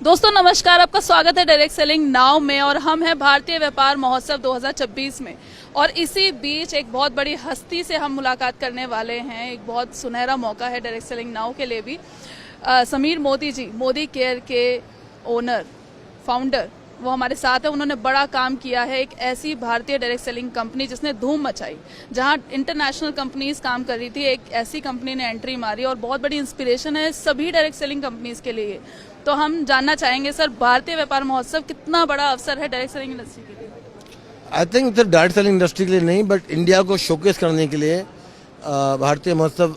दोस्तों नमस्कार, आपका स्वागत है डायरेक्ट सेलिंग नाउ में। और हम हैं भारतीय व्यापार महोत्सव 2026 में, और इसी बीच एक बहुत बड़ी हस्ती से हम मुलाकात करने वाले हैं। एक बहुत सुनहरा मौका है डायरेक्ट सेलिंग नाउ के लिए भी। समीर मोदी जी, मोदी केयर के ओनर, फाउंडर, वो हमारे साथ है। उन्होंने बड़ा काम किया है। एक ऐसी भारतीय डायरेक्ट सेलिंग कंपनी जिसने धूम मचाई, जहां इंटरनेशनल कंपनीज काम कर रही थी, एक ऐसी कंपनी ने एंट्री मारी और बहुत बड़ी इंस्पिरेशन है सभी डायरेक्ट सेलिंग कंपनीज के लिए। तो हम जानना चाहेंगे सर, भारतीय व्यापार महोत्सव कितना बड़ा अवसर है डायरेक्ट सेलिंग इंडस्ट्री के लिए? आई थिंक सिर्फ डायरेक्ट सेलिंग इंडस्ट्री के लिए नहीं, बट इंडिया को शोकेस करने के लिए भारतीय महोत्सव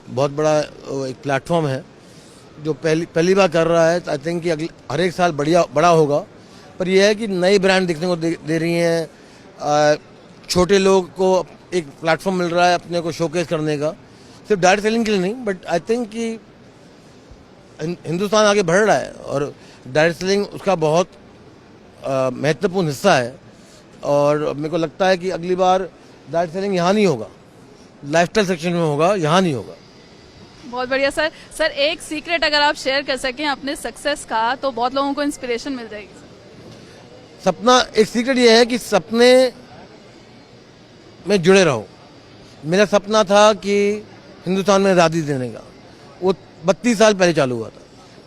बहुत बड़ा एक प्लेटफॉर्म है जो पहली बार कर रहा है। आई थिंक कि हर एक साल बड़ा होगा, पर यह है कि नई ब्रांड दिखने को दे रही हैं। छोटे लोग को एक प्लेटफॉर्म मिल रहा है अपने को शोकेस करने का, सिर्फ डायरेक्ट सेलिंग के लिए नहीं, बट आई थिंक कि हिंदुस्तान आगे बढ़ रहा है और डायरेक्ट सेलिंग उसका बहुत महत्वपूर्ण हिस्सा है। और मेरे को लगता है कि अगली बार डायरेक्ट सेलिंग यहाँ नहीं होगा, लाइफस्टाइल सेक्शन में होगा, यहाँ नहीं होगा। बहुत बढ़िया सर। सर एक सीक्रेट अगर आप शेयर कर सकें अपने सक्सेस का, तो बहुत लोगों को इंस्पिरेशन मिल जाएगी। सपना, एक सीक्रेट ये है कि सपने में जुड़े रहो। मेरा सपना था कि हिंदुस्तान में आज़ादी देने का, वो 32 साल पहले चालू हुआ था।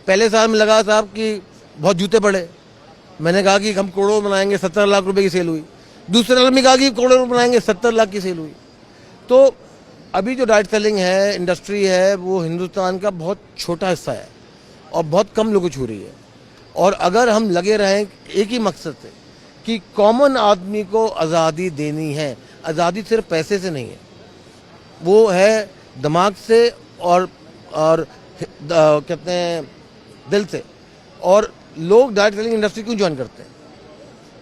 पहले साल में लगा साहब कि बहुत जूते पड़े, मैंने कहा कि हम करोड़ों बनाएंगे, 17 लाख रुपए की सेल हुई। दूसरे साल में कहा कि करोड़ों बनाएंगे, 70 लाख की सेल हुई। तो अभी जो डायरेक्ट सेलिंग है, इंडस्ट्री है, वो हिंदुस्तान का बहुत छोटा हिस्सा है और बहुत कम लोगों को छू रही है। और अगर हम लगे रहें एक ही मकसद से कि कॉमन आदमी को आज़ादी देनी है, आज़ादी सिर्फ पैसे से नहीं है, वो है दिमाग से और कहते हैं दिल से। और लोग डायरेक्ट सेलिंग इंडस्ट्री क्यों ज्वाइन करते हैं?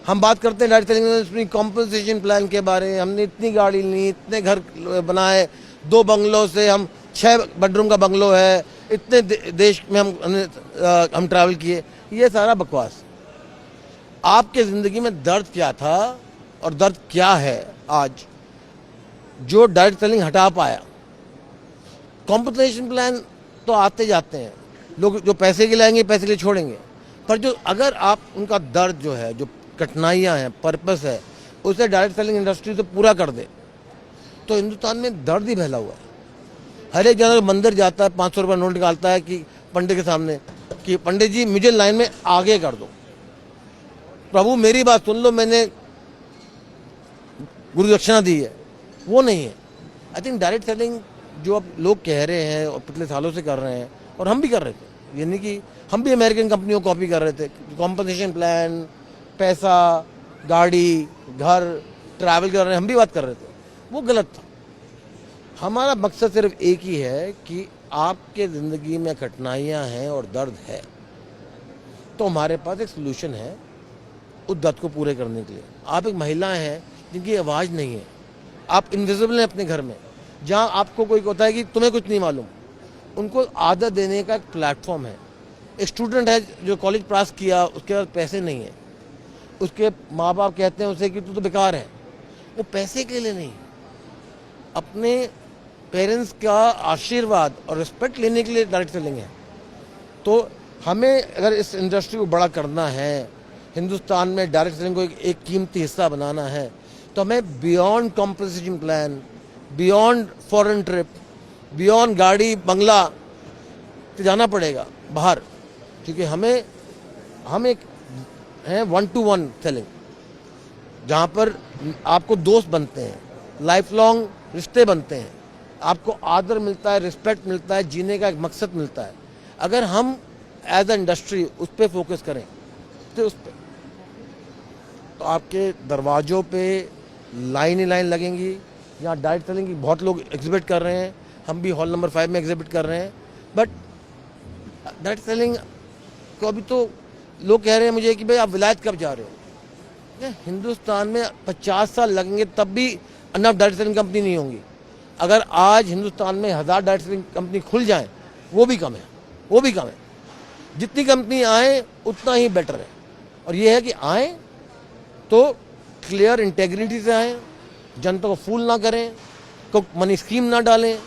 हम बात करते हैं direct selling industry compensation plan के बारे में। हमने इतनी गाड़ी ली, इतने घर बनाए, 2 बंगलों से हम 6 बेडरूम का बंगलो है, इतने देश में हम ट्रैवल किए। ये सारा बकवास। आपके ज़िंदगी में दर्द क्या था और दर्द क्या है आज, जो डायरेक्ट सेलिंग हटा पाया? कॉम्पनसेशन प्लान तो आते जाते हैं, लोग जो पैसे के लाएंगे पैसे के लिए छोड़ेंगे, पर जो अगर आप उनका दर्द जो है, जो कठिनाइयाँ हैं, पर्पस है, उसे डायरेक्ट सेलिंग इंडस्ट्री से पूरा कर दे, तो हिंदुस्तान में दर्द ही फैला हुआ है। हर एक जगह मंदिर जाता है, 500 रुपये नोट निकालता है कि पंडित के सामने कि पंडित जी मुझे लाइन में आगे कर दो। प्रभु मेरी बात सुन लो, मैंने गुरु दक्षिणा दी है, वो नहीं है। आई थिंक डायरेक्ट सेलिंग जो अब लोग कह रहे हैं और पिछले सालों से कर रहे हैं, और हम भी कर रहे थे, यानी कि हम भी अमेरिकन कंपनियों को कॉपी कर रहे थे। कॉम्पनसेशन प्लान, पैसा, गाड़ी, घर, ट्रैवल कर रहे हैं, हम भी बात कर रहे थे, वो गलत था। हमारा मकसद सिर्फ एक ही है कि आपके ज़िंदगी में कठिनाइयाँ हैं और दर्द है, तो हमारे पास एक सोल्यूशन है उस दर्द को पूरे करने के लिए। आप एक महिला हैं जिनकी आवाज़ नहीं है, आप इनविजिबल हैं अपने घर में, जहाँ आपको कोई होता है कि तुम्हें कुछ नहीं मालूम, उनको आदत देने का एक प्लेटफॉर्म है। एक स्टूडेंट है जो कॉलेज पास किया, उसके पास पैसे नहीं है, उसके माँ बाप कहते हैं उसे कि तू तो बेकार है। वो पैसे के लिए नहीं, अपने पेरेंट्स का आशीर्वाद और रिस्पेक्ट लेने के लिए डायरेक्ट सेलिंग है। तो हमें अगर इस इंडस्ट्री को बड़ा करना है, हिंदुस्तान में डायरेक्ट सेलिंग को एक कीमती हिस्सा बनाना है, तो हमें beyond compensation plan, beyond foreign trip, beyond गाड़ी बंगला तो जाना पड़ेगा बाहर। क्योंकि हम एक हैं 1-to-1 सेलिंग, जहाँ पर आपको दोस्त बनते हैं, लाइफ लॉन्ग रिश्ते बनते हैं, आपको आदर मिलता है, रिस्पेक्ट मिलता है, जीने का एक मकसद मिलता है। अगर हम एज अ इंडस्ट्री उस पर फोकस करें, तो उस पर तो आपके दरवाज़ों पे लाइन ही लाइन लगेंगी। यहाँ डायरेक्ट सेलिंग की बहुत लोग एग्जिबिट कर रहे हैं, हम भी हॉल नंबर 5 में एग्जिबिट कर रहे हैं। बट डायरेक्ट सेलिंग को अभी तो लोग कह रहे हैं मुझे कि भाई आप विलायत कब जा रहे हो? हिंदुस्तान में 50 साल लगेंगे तब भी अनफ डायरेक्ट सेलिंग कंपनी नहीं होंगी। अगर आज हिंदुस्तान में 1000 डायरेक्ट सेलिंग कंपनी खुल जाएं, वो भी कम है, वो भी कम है। जितनी कंपनी आए उतना ही बेटर है। और ये है कि आए तो क्लियर इंटेग्रिटी से आएँ, जनता को फूल ना करें, को मनी स्कीम ना डालें।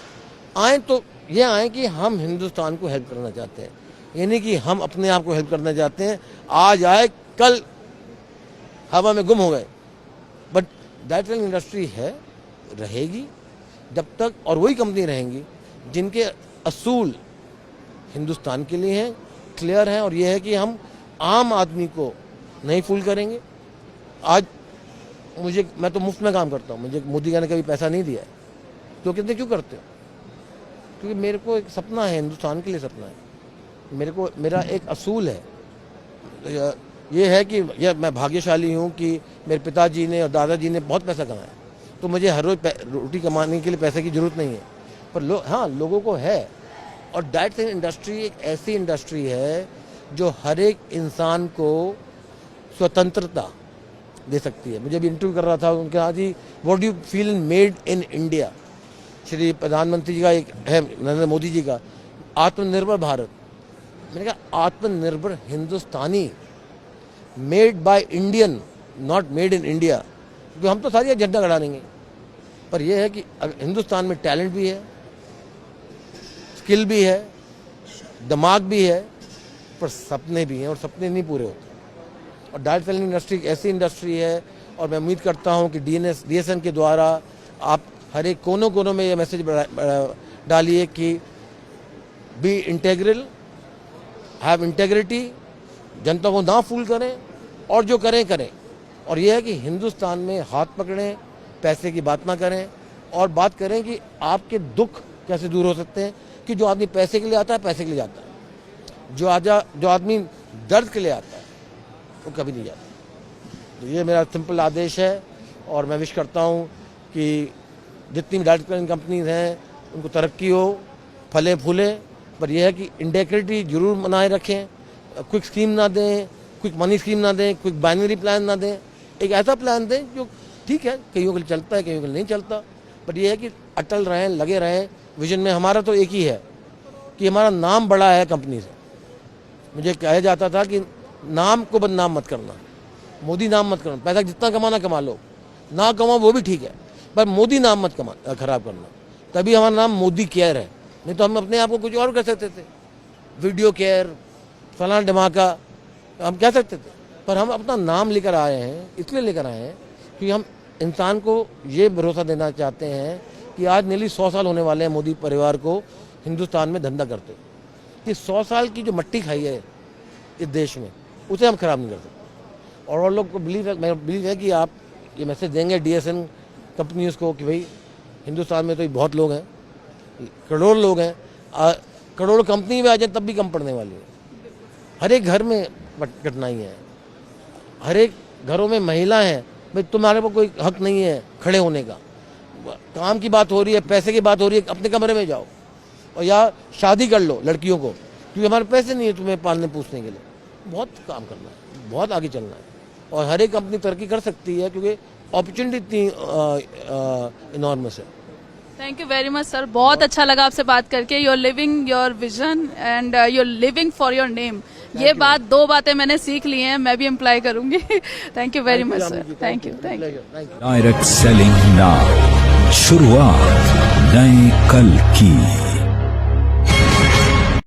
आए तो ये आए कि हम हिंदुस्तान को हेल्प करना चाहते हैं। ये नहीं कि हम अपने आप को हेल्प करना चाहते हैं, आज आए कल हवा में गुम हो गए। बट डायरेक्ट सेलिंग इंडस्ट्री है, रहेगी जब तक, और वही कंपनी रहेंगी जिनके असूल हिंदुस्तान के लिए हैं, क्लियर हैं, और ये है कि हम आम आदमी को नहीं फूल करेंगे। आज मैं तो मुफ्त में काम करता हूँ, मुझे मोदी जी ने कभी पैसा नहीं दिया है, तो कहते क्यों करते हो? क्योंकि मेरे को एक सपना है, हिंदुस्तान के लिए सपना है, मेरा एक असूल है। ये है कि मैं भाग्यशाली हूँ कि मेरे पिताजी ने और दादाजी ने बहुत पैसा कमाया, तो मुझे हर रोज रोटी कमाने के लिए पैसे की जरूरत नहीं है, पर हाँ लोगों को है। और डाइट सेलिंग इंडस्ट्री एक ऐसी इंडस्ट्री है जो हर एक इंसान को स्वतंत्रता दे सकती है। मुझे भी इंटरव्यू कर रहा था, उनके कहा जी what you feel made in India. Shri प्रधानमंत्री जी का एक है, नरेंद्र मोदी जी का, आत्मनिर्भर भारत। मैंने कहा आत्मनिर्भर Hindustani, made by Indian, not made in India, क्योंकि हम तो सारी एजेंडा गड़ा देंगे। पर यह है कि हिंदुस्तान में टैलेंट भी है, स्किल भी है, दिमाग भी है, पर सपने भी हैं, और सपने नहीं पूरे होते। और डाइट सेलिंग इंडस्ट्री एक ऐसी इंडस्ट्री है, और मैं उम्मीद करता हूं कि DSN के द्वारा आप हर एक कोनों कोनों में ये मैसेज डालिए कि बी इंटेग्रल, हैव इंटेग्रिटी, जनता को ना फूल करें, और जो करें। और यह है कि हिंदुस्तान में हाथ पकड़ें, पैसे की बात ना करें, और बात करें कि आपके दुख कैसे दूर हो सकते हैं। कि जो आदमी पैसे के लिए आता है, पैसे के लिए जाता है, जो आदमी दर्द के लिए आता है वो कभी नहीं जाता। तो ये मेरा सिंपल आदेश है, और मैं विश करता हूँ कि जितनी भी डाइट सेलिंग कंपनीज हैं उनको तरक्की हो, फले फूले, पर यह है कि इंटेग्रिटी जरूर बनाए रखें, क्विक स्कीम ना दें, क्विक मनी स्कीम ना दें, क्विक बाइनरी प्लान ना दें, एक ऐसा प्लान दें जो ठीक है कईयों के लिए चलता है, कईयों के लिए नहीं चलता, पर यह है कि अटल रहें, लगे रहें विजन में। हमारा तो एक ही है कि हमारा नाम बड़ा है कंपनी से। मुझे कहा जाता था कि नाम को बदनाम मत करना, मोदी नाम मत करना, पैसा जितना कमाना कमा लो, ना कमाओ वो भी ठीक है, पर मोदी नाम मत खराब करना। तभी हमारा नाम मोदी केयर है, नहीं तो हम अपने आप को कुछ और कर सकते थे, वीडियो केयर, फलाना धमाका हम कह सकते थे, पर हम अपना नाम लेकर आए हैं, इसलिए लेकर आए हैं कि हम इंसान को ये भरोसा देना चाहते हैं कि आज नेली 100 साल होने वाले हैं मोदी परिवार को हिंदुस्तान में धंधा करते, कि 100 साल की जो मट्टी खाई है इस देश में उसे हम खराब नहीं कर सकते। और लोग को बिलीव है कि आप ये मैसेज देंगे DSN कंपनीज को कि भाई हिंदुस्तान में तो बहुत लोग हैं, करोड़ लोग हैं, करोड़ कंपनी में आ जाए तब भी कम पड़ने वाली है। हर एक घर में कठिनाई है, हर एक घरों में महिला हैं, भाई तुम्हारे पास कोई हक नहीं है खड़े होने का। काम की बात हो रही है, पैसे की बात हो रही है, अपने कमरे में जाओ और या शादी कर लो लड़कियों को, क्योंकि हमारे पैसे नहीं है तुम्हें पालने पूछने के लिए। बहुत काम करना है, बहुत आगे चलना है, और हर एक कंपनी तरक्की कर सकती है क्योंकि अपॉर्चुनिटी इतनी इनॉर्मस है। Thank you very much sir, बहुत अच्छा लगा आपसे बात करके। You are living your vision and you are living for your name. ये बात, 2 बातें मैंने सीख ली हैं, मैं भी अप्लाई करूंगी। Thank you very much sir, thank you. Direct selling now, शुरुआत नए कल की।